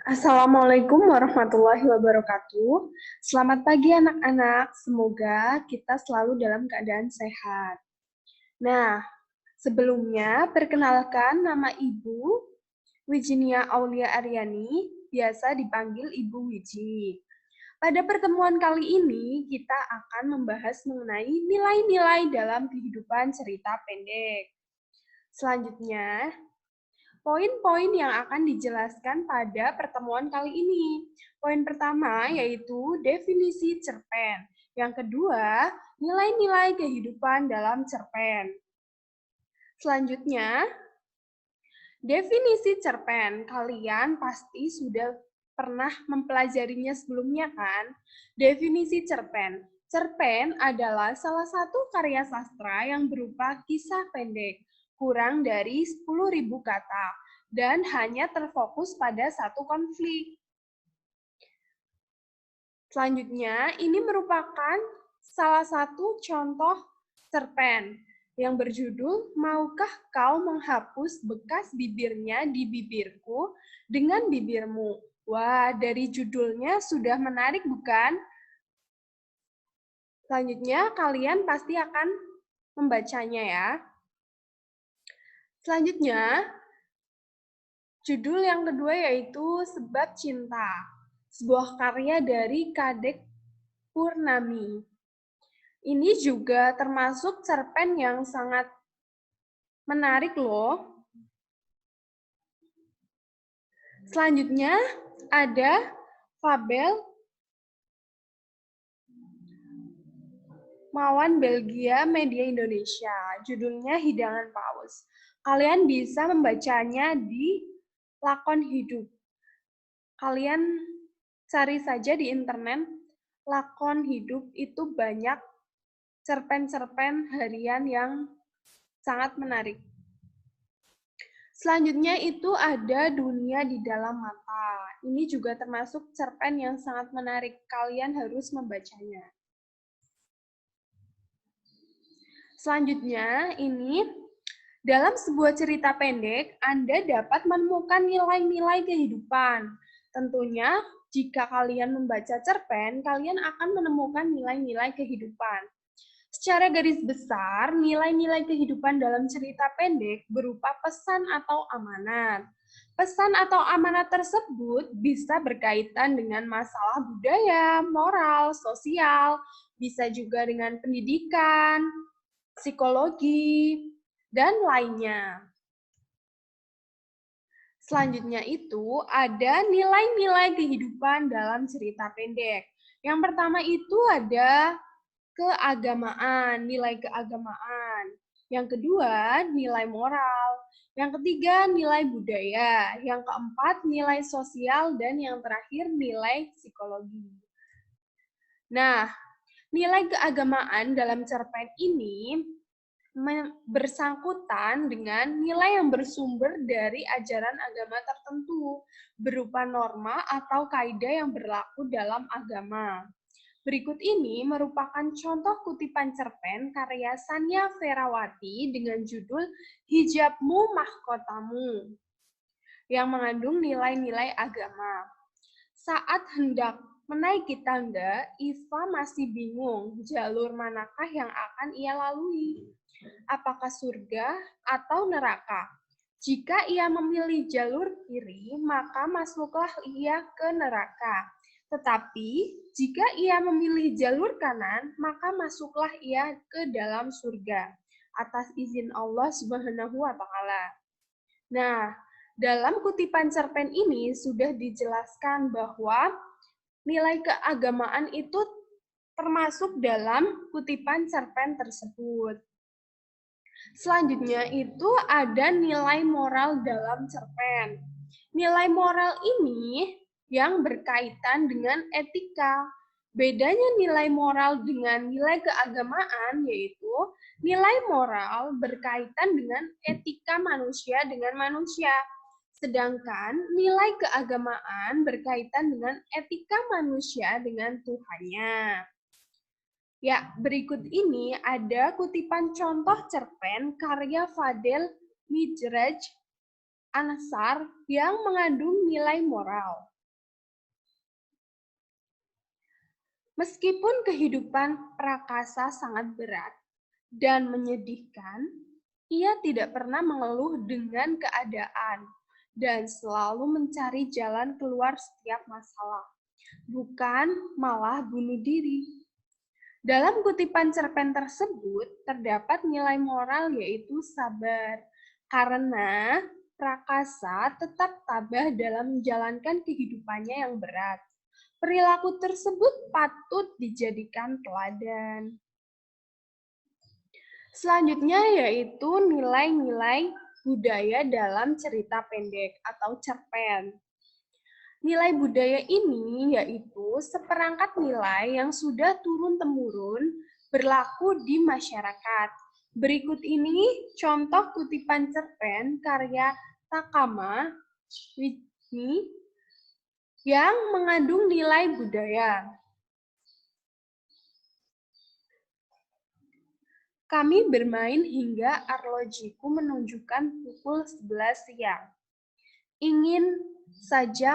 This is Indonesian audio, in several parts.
Assalamualaikum warahmatullahi wabarakatuh. Selamat pagi anak-anak, semoga kita selalu dalam keadaan sehat. Nah, sebelumnya perkenalkan nama Ibu Wijinia Aulia Aryani, biasa dipanggil Ibu Wiji. Pada pertemuan kali ini, kita akan membahas mengenai nilai-nilai dalam kehidupan cerita pendek. Selanjutnya, poin-poin yang akan dijelaskan pada pertemuan kali ini. Poin pertama yaitu definisi cerpen. Yang kedua, nilai-nilai kehidupan dalam cerpen. Selanjutnya, definisi cerpen. Kalian pasti sudah pernah mempelajarinya sebelumnya kan? Definisi cerpen. Cerpen adalah salah satu karya sastra yang berupa kisah pendek, kurang dari 10.000 kata, dan hanya terfokus pada satu konflik. Selanjutnya, ini merupakan salah satu contoh cerpen yang berjudul "Maukah kau menghapus bekas bibirnya di bibirku dengan bibirmu?" Wah, dari judulnya sudah menarik bukan? Selanjutnya, kalian pasti akan membacanya ya. Selanjutnya, judul yang kedua yaitu Sebab Cinta, sebuah karya dari Kadek Purnami. Ini juga termasuk cerpen yang sangat menarik loh. Selanjutnya ada Fabel Mawan Belgia Media Indonesia. Judulnya Hidangan Paus. Kalian bisa membacanya di Lakon Hidup. Kalian cari saja di internet, Lakon Hidup itu banyak cerpen-cerpen harian yang sangat menarik. Selanjutnya itu ada Dunia di Dalam Mata. Ini juga termasuk cerpen yang sangat menarik. Kalian harus membacanya. Selanjutnya ini dalam sebuah cerita pendek, Anda dapat menemukan nilai-nilai kehidupan. Tentunya, jika kalian membaca cerpen, kalian akan menemukan nilai-nilai kehidupan. Secara garis besar, nilai-nilai kehidupan dalam cerita pendek berupa pesan atau amanat. Pesan atau amanat tersebut bisa berkaitan dengan masalah budaya, moral, sosial, bisa juga dengan pendidikan, psikologi, dan lainnya. Selanjutnya itu ada nilai-nilai kehidupan dalam cerita pendek. Yang pertama itu ada keagamaan, nilai keagamaan. Yang kedua, nilai moral. Yang ketiga, nilai budaya. Yang keempat, nilai sosial. Dan yang terakhir, nilai psikologi. Nah, nilai keagamaan dalam cerpen ini bersangkutan dengan nilai yang bersumber dari ajaran agama tertentu, berupa norma atau kaidah yang berlaku dalam agama. Berikut ini merupakan contoh kutipan cerpen karya Sanya Ferawati dengan judul Hijabmu Mahkotamu, yang mengandung nilai-nilai agama. Saat hendak menaiki tangga, Iva masih bingung jalur manakah yang akan ia lalui. Apakah surga atau neraka? Jika ia memilih jalur kiri, maka masuklah ia ke neraka. Tetapi, jika ia memilih jalur kanan, maka masuklah ia ke dalam surga atas izin Allah Subhanahu wa Ta'ala. Nah, dalam kutipan cerpen ini sudah dijelaskan bahwa nilai keagamaan itu termasuk dalam kutipan cerpen tersebut. Selanjutnya itu ada nilai moral dalam cerpen. Nilai moral ini yang berkaitan dengan etika. Bedanya nilai moral dengan nilai keagamaan yaitu nilai moral berkaitan dengan etika manusia dengan manusia. Sedangkan nilai keagamaan berkaitan dengan etika manusia dengan Tuhannya. Ya, berikut ini ada kutipan contoh cerpen karya Fadel Mijraj Ansar yang mengandung nilai moral. Meskipun kehidupan Prakasa sangat berat dan menyedihkan, ia tidak pernah mengeluh dengan keadaan dan selalu mencari jalan keluar setiap masalah, bukan malah bunuh diri. Dalam kutipan cerpen tersebut terdapat nilai moral yaitu sabar, karena Prakasa tetap tabah dalam menjalankan kehidupannya yang berat. Perilaku tersebut patut dijadikan teladan. Selanjutnya yaitu nilai-nilai budaya dalam cerita pendek atau cerpen. Nilai budaya ini yaitu seperangkat nilai yang sudah turun-temurun berlaku di masyarakat. Berikut ini contoh kutipan cerpen karya Takama Whitney yang mengandung nilai budaya. Kami bermain hingga arlojiku menunjukkan pukul 11 siang.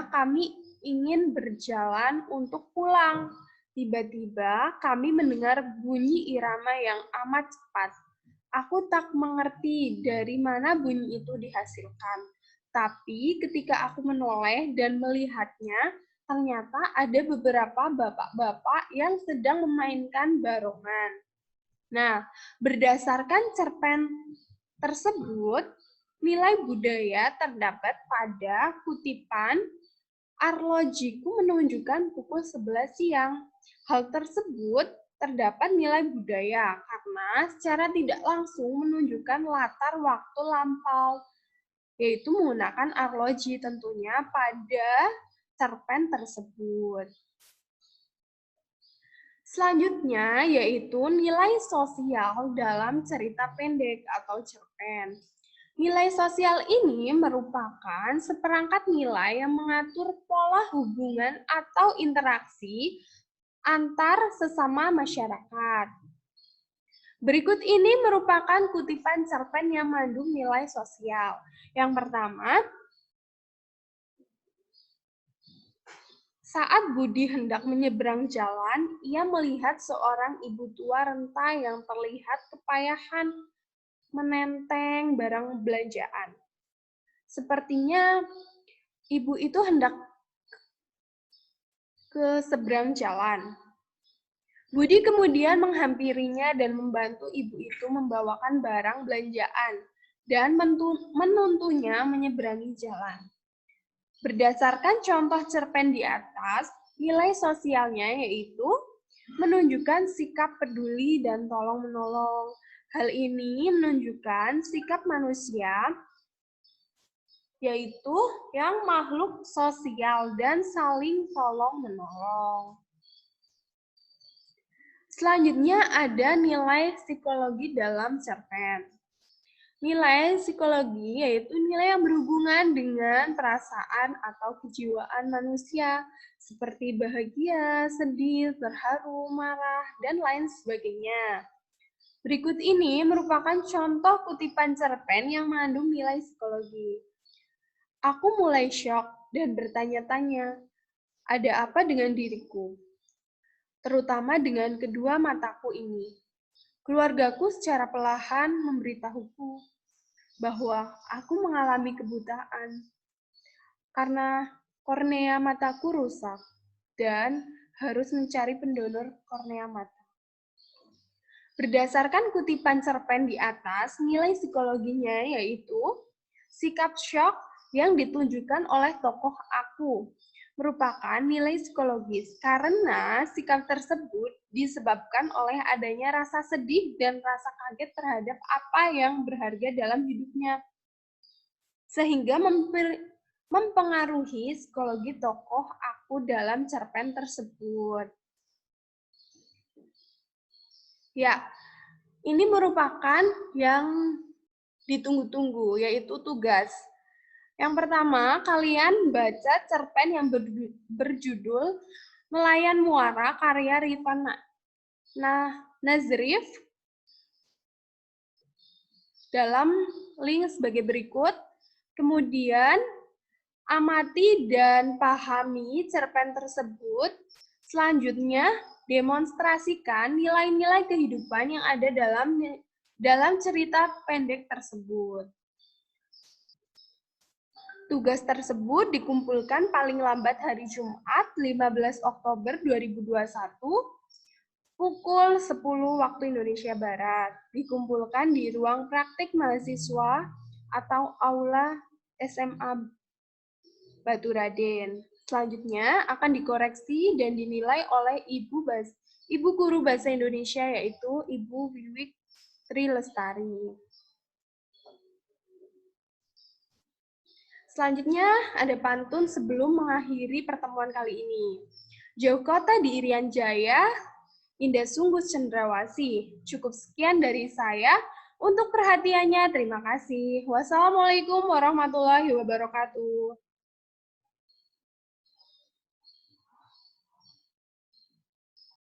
Kami ingin berjalan untuk pulang. Tiba-tiba kami mendengar bunyi irama yang amat cepat. Aku tak mengerti dari mana bunyi itu dihasilkan. Tapi ketika aku menoleh dan melihatnya, ternyata ada beberapa bapak-bapak yang sedang memainkan barongan. Nah, berdasarkan cerpen tersebut, nilai budaya terdapat pada kutipan arlojiku menunjukkan pukul 11 siang. Hal tersebut terdapat nilai budaya karena secara tidak langsung menunjukkan latar waktu lampau, yaitu menggunakan arloji tentunya pada cerpen tersebut. Selanjutnya yaitu nilai sosial dalam cerita pendek atau cerpen. Nilai sosial ini merupakan seperangkat nilai yang mengatur pola hubungan atau interaksi antar sesama masyarakat. Berikut ini merupakan kutipan cerpen yang mengandung nilai sosial. Yang pertama, saat Budi hendak menyeberang jalan, ia melihat seorang ibu tua renta yang terlihat kepayahan menenteng barang belanjaan. Sepertinya ibu itu hendak ke seberang jalan. Budi kemudian menghampirinya dan membantu ibu itu membawakan barang belanjaan dan menuntunnya menyeberangi jalan. Berdasarkan contoh cerpen di atas, nilai sosialnya yaitu menunjukkan sikap peduli dan tolong-menolong. Hal ini menunjukkan sikap manusia, yaitu yang makhluk sosial dan saling tolong-menolong. Selanjutnya ada nilai psikologi dalam cerpen. Nilai psikologi yaitu nilai yang berhubungan dengan perasaan atau kejiwaan manusia, seperti bahagia, sedih, terharu, marah, dan lain sebagainya. Berikut ini merupakan contoh kutipan cerpen yang mengandung nilai psikologi. Aku mulai syok dan bertanya-tanya, ada apa dengan diriku? Terutama dengan kedua mataku ini. Keluargaku secara perlahan memberitahuku bahwa aku mengalami kebutaan karena kornea mataku rusak dan harus mencari pendonor kornea mata. Berdasarkan kutipan cerpen di atas, nilai psikologinya yaitu sikap syok yang ditunjukkan oleh tokoh aku merupakan nilai psikologis karena sikap tersebut disebabkan oleh adanya rasa sedih dan rasa kaget terhadap apa yang berharga dalam hidupnya, sehingga mempengaruhi psikologi tokoh aku dalam cerpen tersebut. Ya, ini merupakan yang ditunggu-tunggu, yaitu tugas. Yang pertama, kalian baca cerpen yang berjudul Nelayan Muara karya Rifan Nazrif dalam link sebagai berikut. Kemudian, amati dan pahami cerpen tersebut. Selanjutnya, Demonstrasikan nilai-nilai kehidupan yang ada dalam cerita pendek tersebut. Tugas tersebut dikumpulkan paling lambat hari Jumat 15 Oktober 2021 pukul 10 waktu Indonesia Barat. Dikumpulkan di ruang praktik mahasiswa atau aula SMA Batu Raden. Selanjutnya akan dikoreksi dan dinilai oleh Ibu Guru Bahasa Indonesia yaitu Ibu Wiwik Tri Lestari. Selanjutnya ada pantun sebelum mengakhiri pertemuan kali ini. Jauh kota di Irian Jaya, indah sungguh cendrawasih. Cukup sekian dari saya. Untuk perhatiannya, terima kasih. Wassalamualaikum warahmatullahi wabarakatuh.